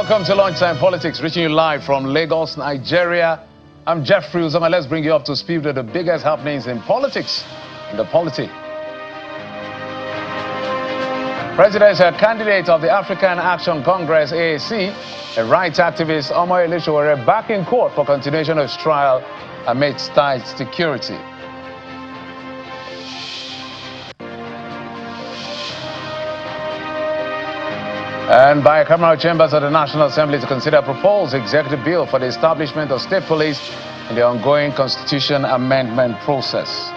Welcome to Lunchtime Politics, reaching you live from Lagos, Nigeria. I'm Jeffrey Uzoma. Let's bring you up to speed with the biggest happenings in politics and the polity. Presidential candidate of the African Action Congress, AAC, a rights activist, Sowore, back in court for continuation of his trial amid tight security. And bicameral chambers of the National Assembly to consider a proposed executive bill for the establishment of state police in the ongoing constitution amendment process.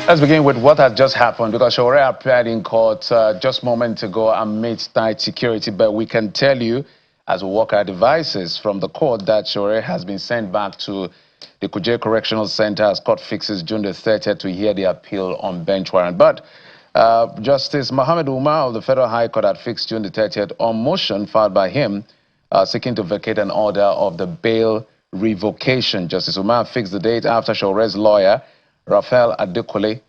Let's begin with what has just happened, because Sowore appeared in court just moments ago amid tight security. But we can tell you, as we walk our devices from the court, that Sowore has been sent back to the Kuje Correctional Center as court fixes June the 30th to hear the appeal on bench warrant. But Justice Mohammed Umar of the Federal High Court had fixed June the 30th on motion filed by him seeking to vacate an order of the bail revocation. Justice Umar fixed the date after Sowore's lawyer, Raphael Adekole,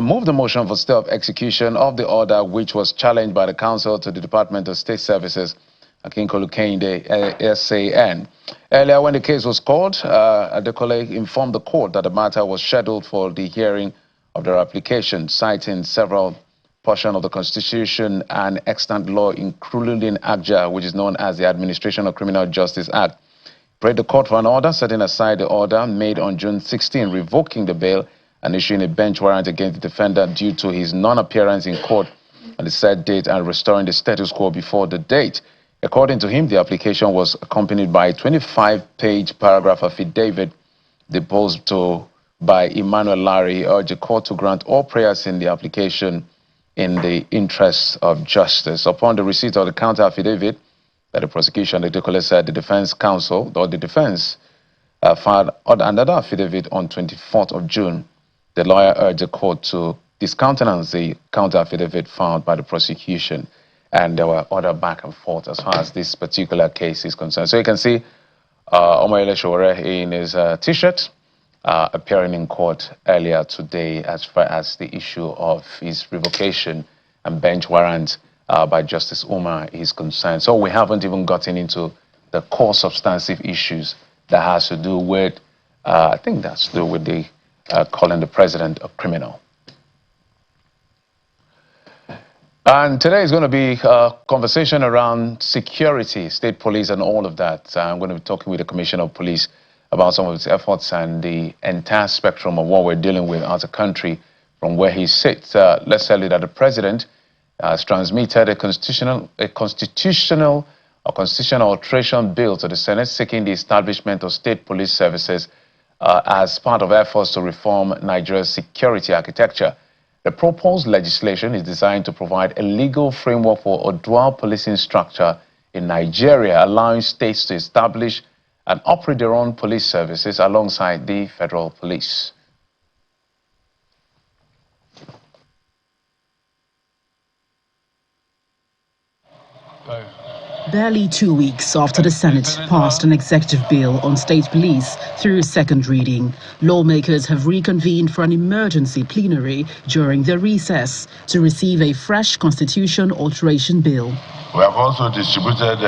moved the motion for stay of execution of the order, which was challenged by the counsel to the Department of State Services, Akinkolu Kehinde, SAN. Earlier, when the case was called, Adekole informed the court that the matter was scheduled for the hearing of their application, citing several portions of the Constitution and extant law, including ACJA, which is known as the Administration of Criminal Justice Act. Prayed the court for an order setting aside the order made on June 16, revoking the bail and issuing a bench warrant against the defendant due to his non-appearance in court on the said date and restoring the status quo before the date. According to him, the application was accompanied by a 25-page paragraph affidavit deposed to by Emmanuel Larry, urged the court to grant all prayers in the application in the interests of justice. Upon the receipt of the counter affidavit that the prosecution, Adekole said, the defense counsel or the defense filed another affidavit on 24th of June. The lawyer urged the court to discountenance the counter affidavit filed by the prosecution. And there were other back and forth as far as this particular case is concerned. So you can see Sowore in his T-shirt appearing in court earlier today as far as the issue of his revocation and bench warrant by Justice Umar is concerned. So we haven't even gotten into the core substantive issues that has to do with, I think that's to do with the calling the president a criminal. And today is going to be a conversation around security, state police, and all of that. I'm going to be talking with the Commissioner of Police about some of its efforts and the entire spectrum of what we're dealing with as a country from where he sits. Let's tell you that the president has transmitted a constitutional alteration bill to the Senate seeking the establishment of state police services as part of efforts to reform Nigeria's security architecture. The proposed legislation is designed to provide a legal framework for a dual policing structure in Nigeria, allowing states to establish and operate their own police services alongside the federal police. Barely 2 weeks after the Senate passed an executive bill on state police through second reading, lawmakers have reconvened for an emergency plenary during the recess to receive a fresh constitution alteration bill. We have also distributed...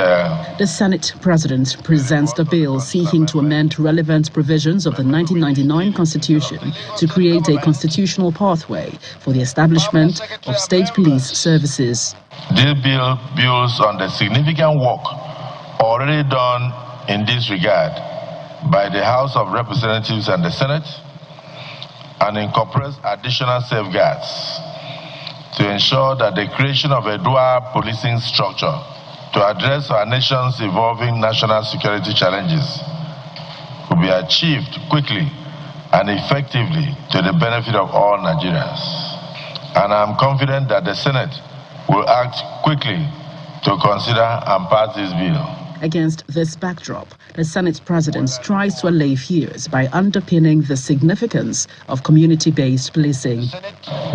The Senate President presents the bill seeking to amend relevant provisions of the 1999 Constitution to create a constitutional pathway for the establishment of state police services. This bill builds on the significant work already done in this regard by the House of Representatives and the Senate, and incorporates additional safeguards to ensure that the creation of a dual policing structure to address our nation's evolving national security challenges will be achieved quickly and effectively to the benefit of all Nigerians. And I'm confident that the Senate will act quickly to consider and pass this bill. Against this backdrop, the Senate President tries to allay fears by underpinning the significance of community-based policing.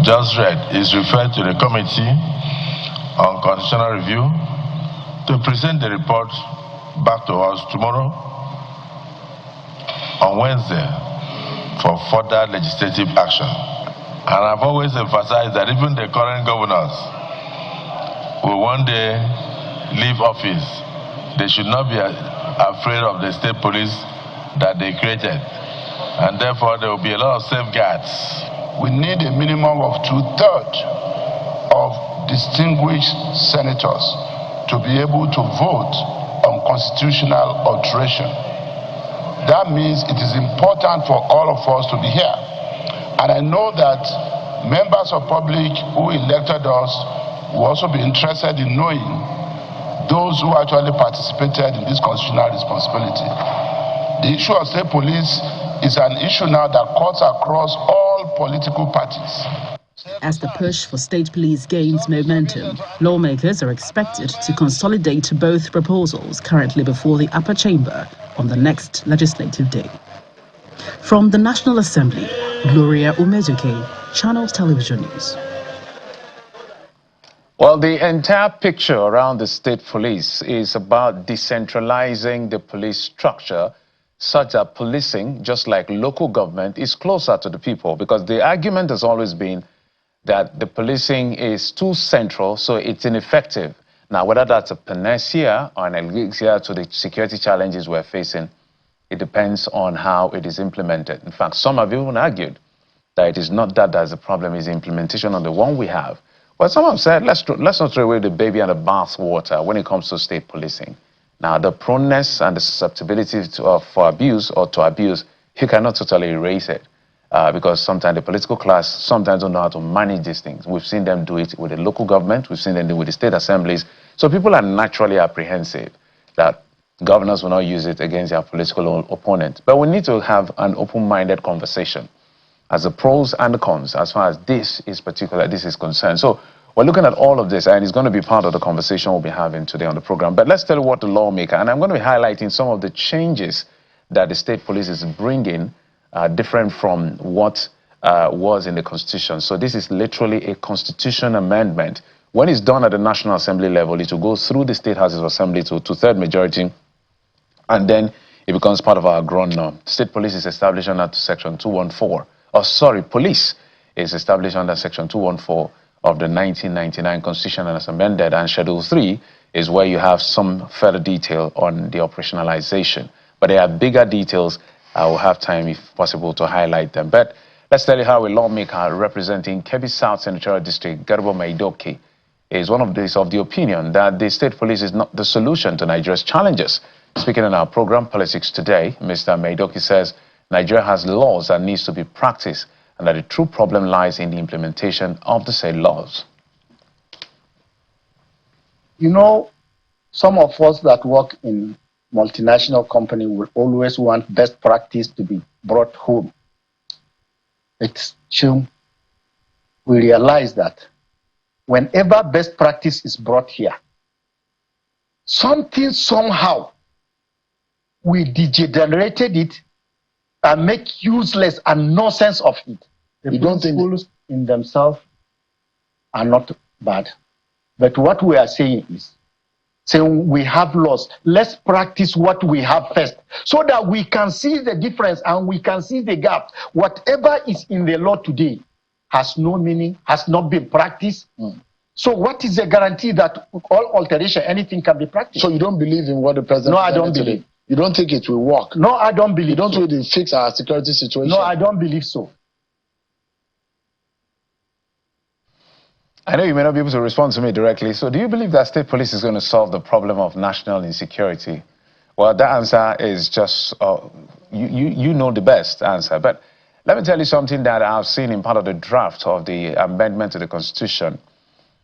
Just read is referred to the Committee on Constitutional Review to present the report back to us tomorrow on Wednesday for further legislative action. And I've always emphasized that even the current governors will one day leave office. They should not be afraid of the state police that they created. And therefore, there will be a lot of safeguards. We need a minimum of 2/3 of distinguished senators to be able to vote on constitutional alteration. That means it is important for all of us to be here. And I know that members of public who elected us will also be interested in knowing those who actually participated in this constitutional responsibility. The issue of state police is an issue now that cuts across all political parties. As the push for state police gains momentum, lawmakers are expected to consolidate both proposals currently before the upper chamber on the next legislative day. From the National Assembly, Gloria Maidoki, Channels Television News. Well, the entire picture around the state police is about decentralizing the police structure such that policing, just like local government, is closer to the people, because the argument has always been that the policing is too central, so it's ineffective. Now, whether that's a panacea or an elixir to the security challenges we're facing, it depends on how it is implemented. In fact, some have even argued that it is not that that's the problem, it's the implementation of the one we have. But some have said, let's not throw away the baby and the bath water when it comes to state policing. Now, the proneness and the susceptibility for abuse or to abuse, you cannot totally erase it. Because sometimes the political class sometimes don't know how to manage these things. We've seen them do it with the local government. We've seen them do it with the state assemblies. So people are naturally apprehensive that governors will not use it against their political opponent. But we need to have an open-minded conversation as the pros and the cons as far as this is concerned. So we're looking at all of this, and it's going to be part of the conversation we'll be having today on the program. But let's tell you what the lawmaker, and I'm going to be highlighting some of the changes that the state police is bringing, different from what was in the Constitution. So this is literally a Constitution amendment. When it's done at the National Assembly level, it will go through the State Houses of Assembly to two-thirds majority, and then it becomes part of our ground norm. State police is established under Section 214. Police is established under Section 214 of the 1999 Constitution and as amended, and Schedule 3 is where you have some further detail on the operationalization. But there are bigger details. I will have time, if possible, to highlight them. But let's tell you how a lawmaker representing Kebbi South Senatorial District, Maidoki, is one of the opinion that the state police is not the solution to Nigeria's challenges. Speaking in our program, Politics Today, Mr. Maidoki says Nigeria has laws that needs to be practiced and that the true problem lies in the implementation of the said laws. You know, some of us that work in multinational company will always want best practice to be brought home. It's true. We realize that whenever best practice is brought here, something somehow we degenerated it and make useless and nonsense of it. The principles in themselves are not bad. But what we are saying is, saying we have laws, let's practice what we have first, so that we can see the difference and we can see the gap. Whatever is in the law today has no meaning, has not been practiced. So what is the guarantee that all alteration, anything can be practiced? So you don't believe in what the president No, I don't believe. You don't think it will work? No, I don't believe. You don't think it will fix our security situation? No, I don't believe so. I know you may not be able to respond to me directly. So do you believe that state police is going to solve the problem of national insecurity? Well, that answer is just, you know the best answer. But let me tell you something that I've seen in part of the draft of the amendment to the Constitution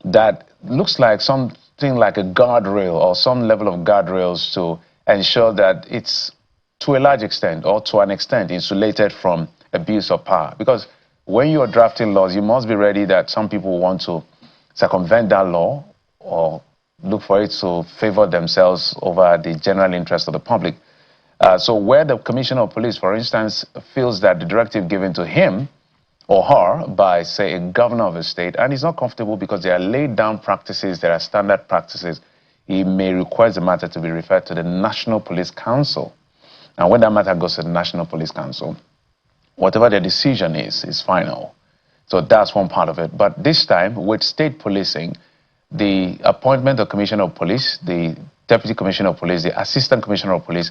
that looks like something like a guardrail or some level of guardrails to ensure that it's, to a large extent or to an extent, insulated from abuse of power. Because when you are drafting laws, you must be ready that some people want to circumvent that law or look for it to favor themselves over the general interest of the public. So where the Commissioner of Police, for instance, feels that the directive given to him or her by, say, a governor of a state, and he's not comfortable because there are laid down practices, there are standard practices, he may request the matter to be referred to the National Police Council. And when that matter goes to the National Police Council, whatever their decision is final. So that's one part of it. But this time, with state policing, the appointment of Commissioner of Police, the Deputy Commissioner of Police, the Assistant Commissioner of Police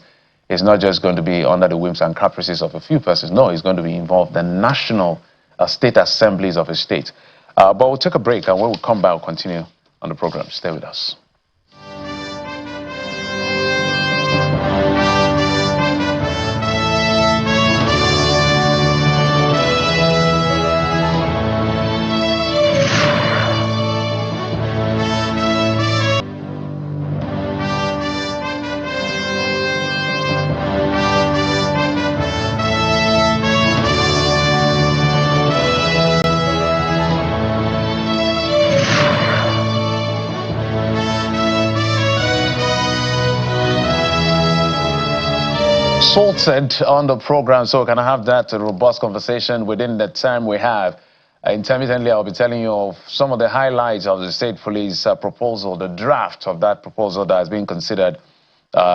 is not just going to be under the whims and caprices of a few persons. No, it's going to be involved the national state assemblies of a state. But we'll take a break, and when we come back, we'll continue on the program. Stay with us. Sorted on the program, so we can have that robust conversation within the time we have. Intermittently, I'll be telling you of some of the highlights of the state police proposal, the draft of that proposal that has been considered,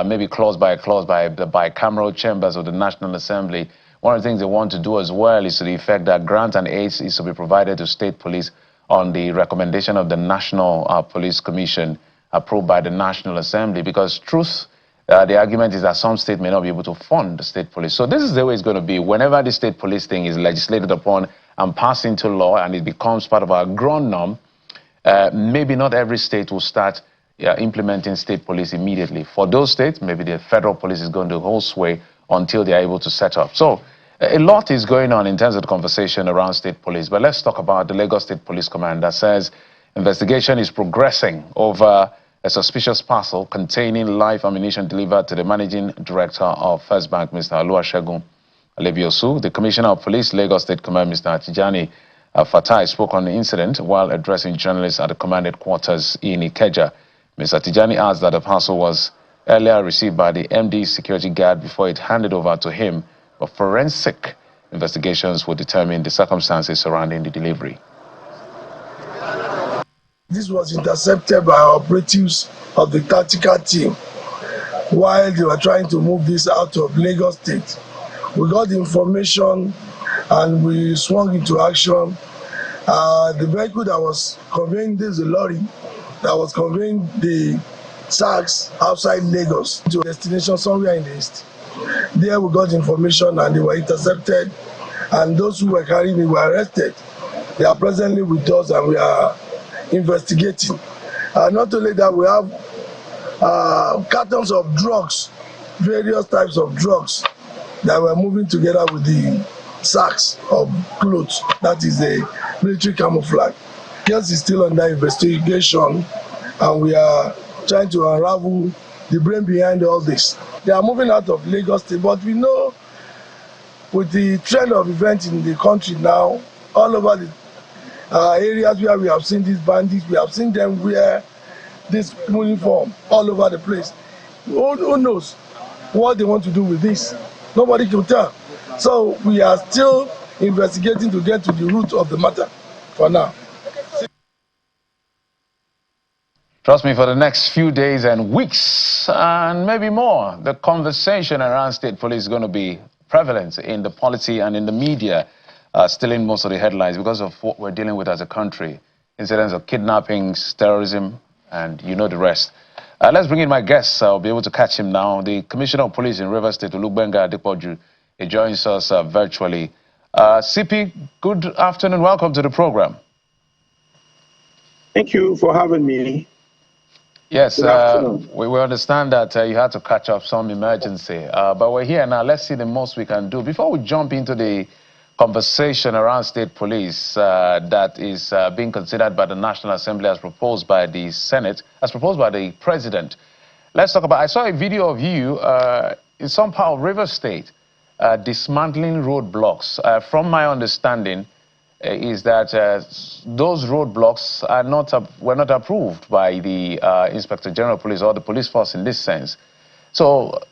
maybe clause by clause by the bicameral chambers of the National Assembly. One of the things they want to do as well is to the effect that grant and aid is to be provided to state police on the recommendation of the National Police Commission approved by the National Assembly, because the argument is that some states may not be able to fund the state police. So this is the way it's going to be. Whenever the state police thing is legislated upon and passed into law and it becomes part of our ground norm, maybe not every state will start implementing state police immediately. For those states, maybe the federal police is going to hold sway until they are able to set up. So a lot is going on in terms of the conversation around state police. But let's talk about the Lagos State Police Command that says investigation is progressing over a suspicious parcel containing live ammunition delivered to the managing director of First Bank, Mr. Oluwasegun Alebiosu. The Commissioner of Police, Lagos State Command, Mr. Tijani Fatai, spoke on the incident while addressing journalists at the command headquarters in Ikeja. Mr. Tijani asked that the parcel was earlier received by the MD's security guard before it handed over to him, but forensic investigations will determine the circumstances surrounding the delivery. This was intercepted by operatives of the tactical team while they were trying to move this out of Lagos State. We got the information and we swung into action. The vehicle that was conveying this, the lorry that was conveying the sacks outside Lagos to a destination somewhere in the east. There we got information and they were intercepted, and those who were carrying it were arrested. They are presently with us and we are investigating. Not only that, we have cartons of drugs, various types of drugs that were moving together with the sacks of clothes. That is a military camouflage. Case is still under investigation and we are trying to unravel the brain behind all this. They are moving out of Lagos State, but we know with the trend of events in the country now, all over the areas where we have seen these bandits, we have seen them wear this uniform all over the place. Who knows what they want to do with this? Nobody can tell. So we are still investigating to get to the root of the matter for now. Trust me, for the next few days and weeks, and maybe more, the conversation around state police is going to be prevalent in the polity and in the media. Still in most of the headlines because of what we're dealing with as a country. Incidents of kidnappings, terrorism, and you know the rest. Let's bring in my guest. I'll be able to catch him now. The Commissioner of Police in Rivers State, Olugbenga Adepoju, he joins us virtually. CP, good afternoon. Welcome to the program. Thank you for having me. Yes, we understand that you had to catch up some emergency, but we're here now. Let's see the most we can do. Before we jump into the conversation around state police that is being considered by the National Assembly as proposed by the Senate, as proposed by the President. Let's talk about, I saw a video of you in some part of Rivers State dismantling roadblocks. From my understanding is that those roadblocks were not approved by the Inspector General of Police or the police force in this sense. So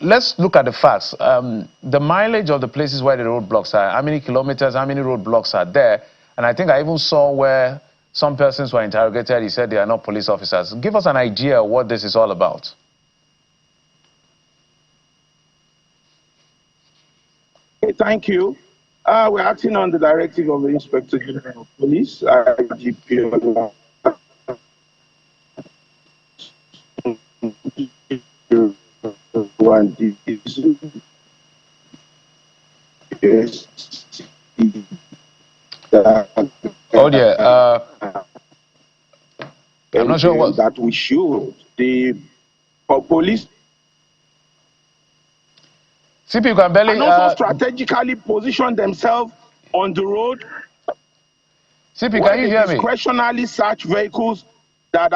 let's look at the facts. The mileage of the places where the roadblocks are, how many kilometers, how many roadblocks are there? And I think I even saw where some persons were interrogated. He said they are not police officers. Give us an idea of what this is all about. Thank you. We're acting on the directive of the Inspector General of Police, IGP. Oh dear. I'm not sure what that we should. The police CP, you can barely and also strategically position themselves on the road. CP, can you hear me? Discretionally search vehicles that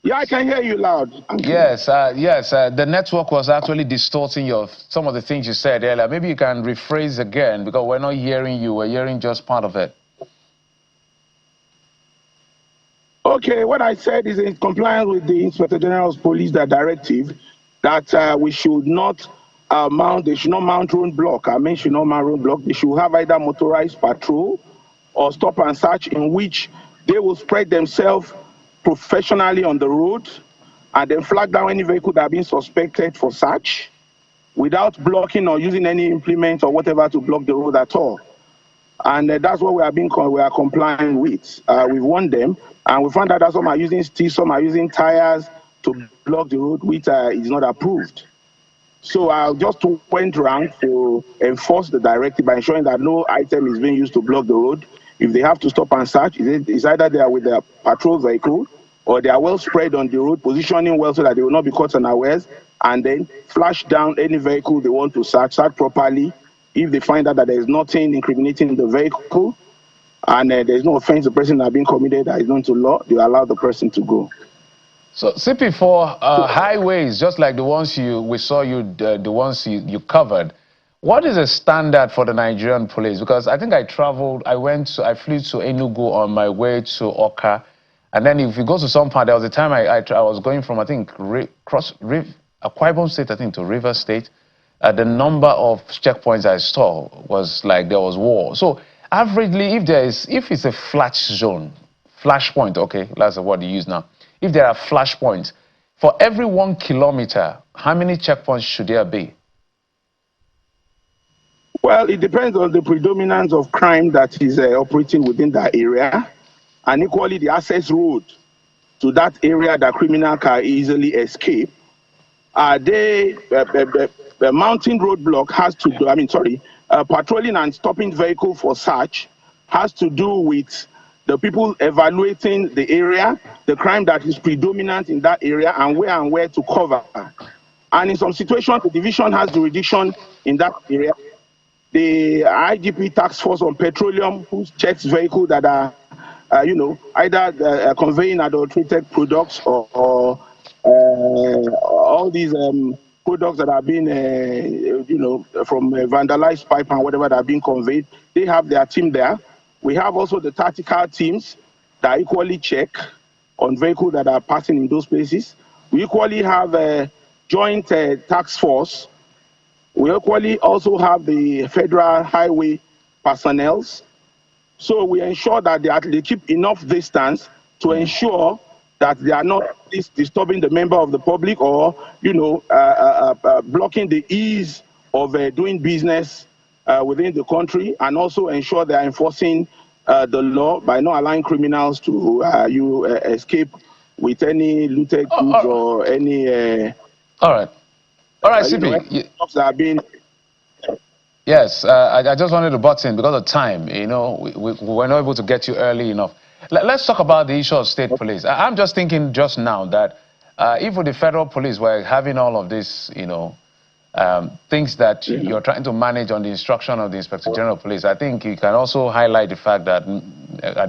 Yeah, I can hear you loud. Yes, the network was actually distorting some of the things you said earlier. Maybe you can rephrase again because we're not hearing you. We're hearing just part of it. Okay, what I said is in compliance with the Inspector General's Police directive that we should not they should not mount roadblock. I mean, should not mount roadblock. They should have either motorized patrol or stop and search in which they will spread themselves professionally on the road and then flag down any vehicle that have been suspected for search without blocking or using any implement or whatever to block the road at all. And that's what we are complying with. We warned them, and we found out that some are using sticks, some are using tires to block the road, which is not approved. So I just went around to enforce the directive by ensuring that no item is being used to block the road. If they have to stop and search, it's either they are with their patrol vehicle or they are well spread on the road, positioning well so that they will not be caught unawares, and then flash down any vehicle they want to search properly. If they find out that there is nothing incriminating in the vehicle and there is no offense the person that has been committed that is known to law, they allow the person to go. So CP, for highways, just like the ones we saw the ones you covered, what is the standard for the Nigerian police? Because I think I flew to Enugu on my way to Oka, and then if you go to some part, there was a time I was going from, I think, Akwa Ibom State, I think, to River State. The number of checkpoints I saw was like there was war. So averagely, if it's a flash point, okay, that's the word you use now. If there are flash points, for every 1 kilometer, how many checkpoints should there be? Well, it depends on the predominance of crime that is operating within that area, and equally the access road to that area that criminal can easily escape. The mountain roadblock has to do, patrolling and stopping vehicle for search has to do with the people evaluating the area, the crime that is predominant in that area, and where to cover. And in some situations, the division has jurisdiction in that area. The IGP task force on petroleum, who checks vehicles that are, either conveying adulterated products or all these products that have been, from vandalized pipe and whatever that have been conveyed. They have their team there. We have also the tactical teams that equally check on vehicles that are passing in those places. We equally have a joint task force. We equally also have the federal highway personnel. So we ensure that they keep enough distance to ensure that they are not disturbing the member of the public or, blocking the ease of doing business within the country, and also ensure they are enforcing the law by not allowing criminals to escape with any looted goods or any. All right, CP. That have been. Yes, I just wanted to butt in because of time. We were not able to get you early enough. Let's talk about the issue of state police. I'm just thinking just now that if the federal police were having all of this, things that you're trying to manage on the instruction of the Inspector General of Police, I think you can also highlight the fact that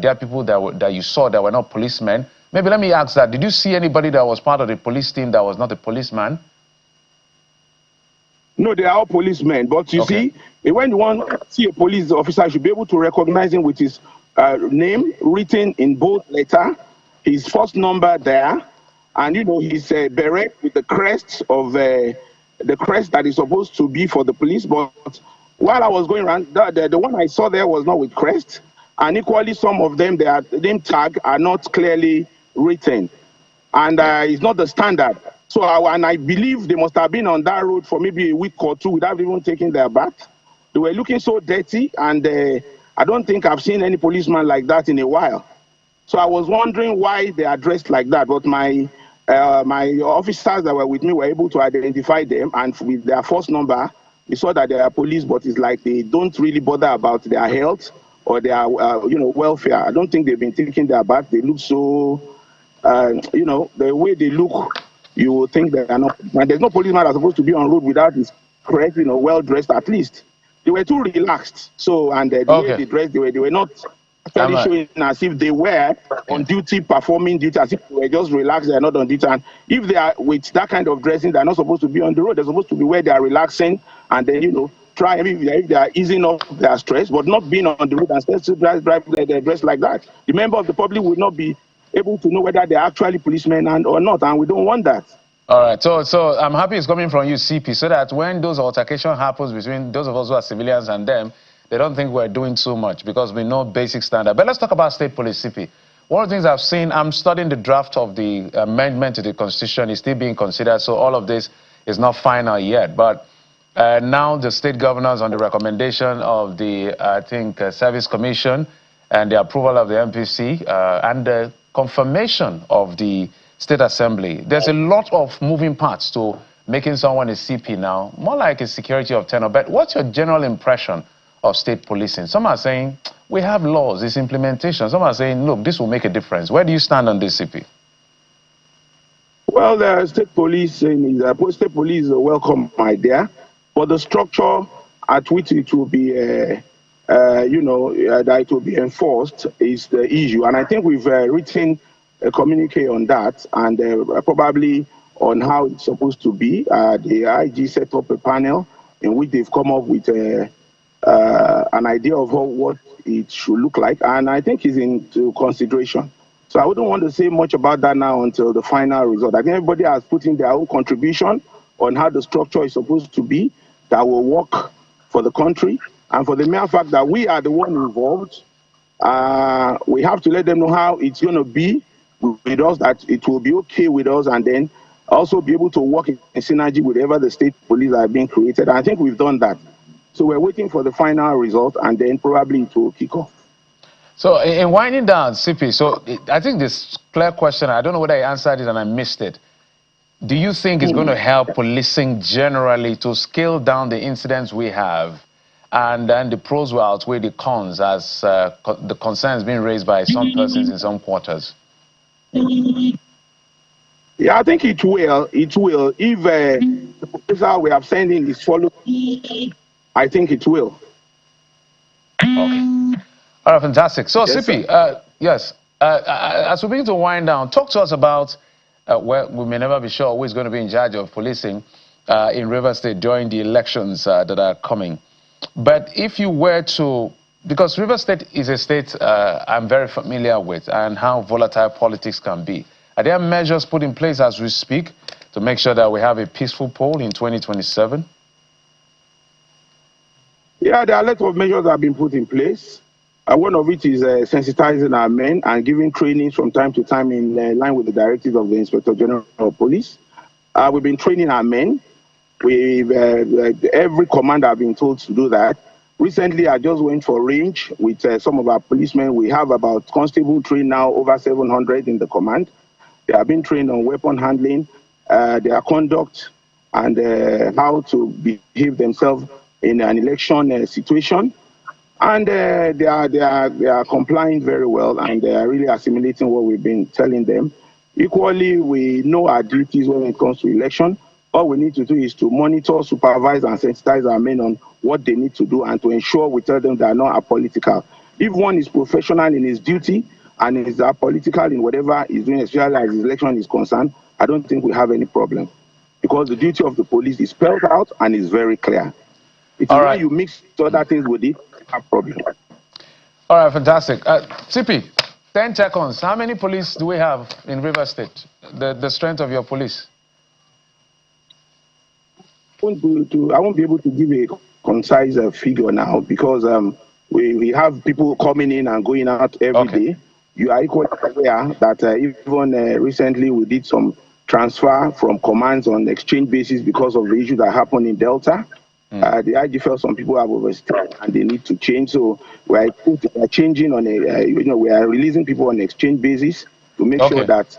there are people that you saw that were not policemen. Maybe let me ask that. Did you see anybody that was part of the police team that was not a policeman? No, they are all policemen. But you see, when you want to see a police officer, you should be able to recognize him with his name written in bold letter, his first number there, and his beret with the crest of the crest that is supposed to be for the police. But while I was going around, the one I saw there was not with crest, and equally some of them, their name tag are not clearly written, and it's not the standard. So, and I believe they must have been on that road for maybe a week or two without even taking their bath. They were looking so dirty, and I don't think I've seen any policeman like that in a while. So I was wondering why they are dressed like that. But my officers that were with me were able to identify them, and with their first number, we saw that they are police, but it's like they don't really bother about their health or their welfare. I don't think they've been taking their bath. They look so, the way they look, you would think they are not. And there's no policeman that's supposed to be on road without his correct, well dressed at least. They were too relaxed. So, and the way they dressed, they were not actually showing as if they were on duty, performing duty, as if they were just relaxed, they're not on duty. And if they are with that kind of dressing, they're not supposed to be on the road. They're supposed to be where they are relaxing and then, try, if they are easing off their stress, but not being on the road and still drive dressed like that. The member of the public will not be able to know whether they're actually policemen or not, and we don't want that. All right, so I'm happy it's coming from you, CP, so that when those altercation happens between those of us who are civilians and them, they don't think we're doing too much because we know basic standard. But let's talk about state police, CP. One of the things I've seen, I'm studying the draft of the amendment to the Constitution. It's still being considered, so all of this is not final yet. But now the state governors, on the recommendation of the, Service Commission and the approval of the MPC and the confirmation of the State Assembly, there's a lot of moving parts to making someone a CP now, more like a security of tenure. But what's your general impression of state policing? Some are saying, we have laws, it's implementation. Some are saying, look, this will make a difference. Where do you stand on this, CP? Well, the state police is a welcome idea, but the structure at which it will be, that it will be enforced is the issue. And I think we've written a communique on that, and probably on how it's supposed to be. The IG set up a panel in which they've come up with an idea of what it should look like, and I think it's into consideration. So I wouldn't want to say much about that now until the final result. I think everybody has put in their own contribution on how the structure is supposed to be that will work for the country, and for the mere fact that we are the one involved, we have to let them know how it's going to be with us, that it will be okay with us, and then also be able to work in synergy with whatever the state police are being created. And I think we've done that. So we're waiting for the final result, and then probably it will kick off. So in winding down, CP, so I think this clear question, I don't know whether I answered it and I missed it. Do you think it's going to help policing generally to scale down the incidents we have, and then the pros will outweigh the cons as the concerns being raised by some persons in some quarters? Yeah, I think it will. It will. If the proposal we have sent in is followed, I think it will. Okay. All right, fantastic. So, yes, CP, as we begin to wind down, talk to us about where we may never be sure who is going to be in charge of policing in Rivers State during the elections that are coming. But if you were to, because Rivers State is a state I'm very familiar with and how volatile politics can be, are there measures put in place as we speak to make sure that we have a peaceful poll in 2027? Yeah, there are a lot of measures that have been put in place. One of which is sensitizing our men and giving trainings from time to time in line with the directives of the Inspector General of Police. We've been training our men. Every commander have been told to do that. Recently, I just went for range with some of our policemen. We have about constable trained now, over 700 in the command. They have been trained on weapon handling, their conduct, and how to behave themselves in an election situation. And they are complying very well, and they are really assimilating what we've been telling them. Equally, we know our duties when it comes to election. All we need to do is to monitor, supervise, and sensitize our men on what they need to do, and to ensure we tell them they are not apolitical. If one is professional in his duty and is apolitical in whatever he's doing, especially as his election is concerned, I don't think we have any problem, because the duty of the police is spelled out and is very clear. It's when you mix other things with it, you have problem. All right, fantastic. CP, 10 seconds. How many police do we have in Rivers State? The strength of your police? I won't be able to give a concise figure now, because we have people coming in and going out every day. You are equally aware that even recently we did some transfer from commands on exchange basis because of the issue that happened in Delta. The IG felt some people have overstayed and they need to change. So we are changing on a, we are releasing people on an exchange basis to make sure that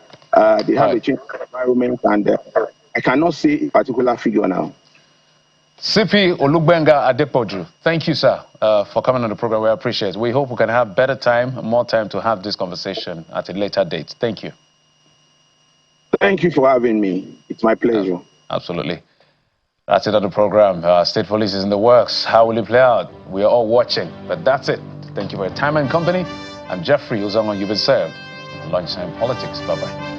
they have a change environment. And I cannot say a particular figure now. CP Olugbenga Adepoju, thank you, sir, for coming on the program. We appreciate it. We hope we can have better time, more time to have this conversation at a later date. Thank you. Thank you for having me. It's my pleasure. Absolutely. That's it on the program. State Police is in the works. How will it play out? We are all watching. But that's it. Thank you for your time and company. I'm Jeffrey Uzama. You've been served. Lunchtime Politics. Bye-bye.